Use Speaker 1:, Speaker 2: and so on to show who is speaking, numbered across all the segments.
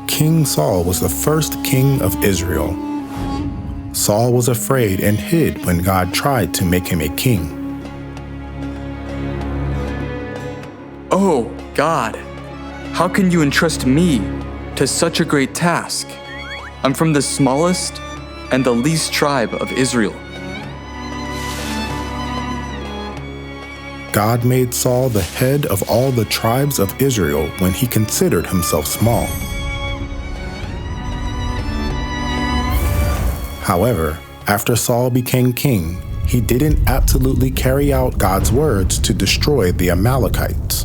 Speaker 1: King Saul was the first king of Israel. Saul was afraid and hid when God tried to make him a king.
Speaker 2: Oh, God, how can you entrust me to such a great task? I'm from the smallest and the least tribe of Israel.
Speaker 1: God made Saul the head of all the tribes of Israel when he considered himself small. However, after Saul became king, he didn't absolutely carry out God's words to destroy the Amalekites.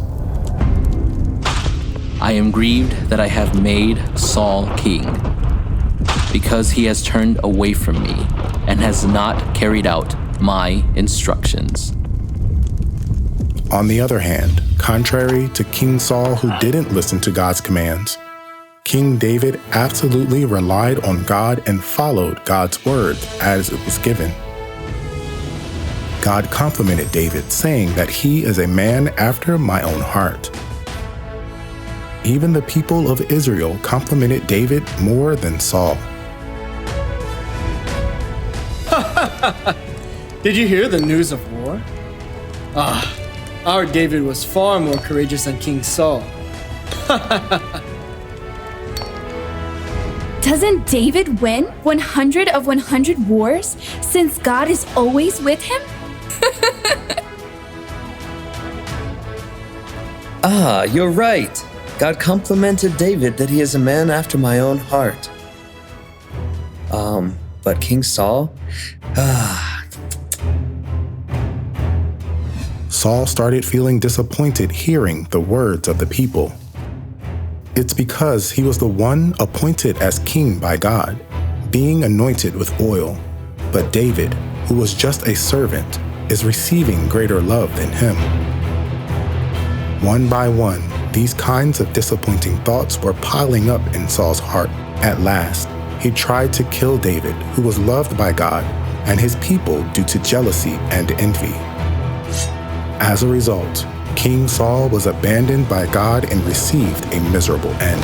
Speaker 3: I am grieved that I have made Saul king, because he has turned away from me and has not carried out my instructions.
Speaker 1: On the other hand, contrary to King Saul, who didn't listen to God's commands, King David absolutely relied on God and followed God's word as it was given. God complimented David, saying that he is a man after my own heart. Even the people of Israel complimented David more than Saul.
Speaker 4: Did you hear the news of war? Our David was far more courageous than King Saul.
Speaker 5: Doesn't David win 100 of 100 wars since God is always with him?
Speaker 6: You're right. God complimented David that he is a man after my own heart. But King Saul?
Speaker 1: Saul started feeling disappointed hearing the words of the people. It's because he was the one appointed as king by God, being anointed with oil. But David, who was just a servant, is receiving greater love than him. One by one, these kinds of disappointing thoughts were piling up in Saul's heart. At last, he tried to kill David, who was loved by God and his people due to jealousy and envy. As a result, King Saul was abandoned by God and received a miserable end.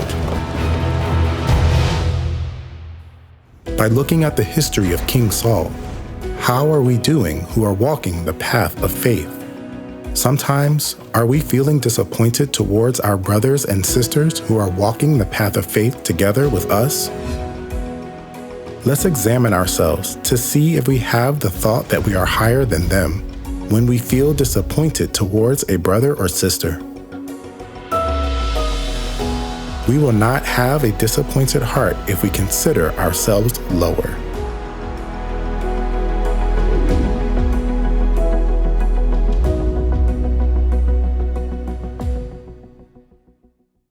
Speaker 1: By looking at the history of King Saul, how are we doing who are walking the path of faith? Sometimes, are we feeling disappointed towards our brothers and sisters who are walking the path of faith together with us? Let's examine ourselves to see if we have the thought that we are higher than them when we feel disappointed towards a brother or sister. We will not have a disappointed heart if we consider ourselves lower.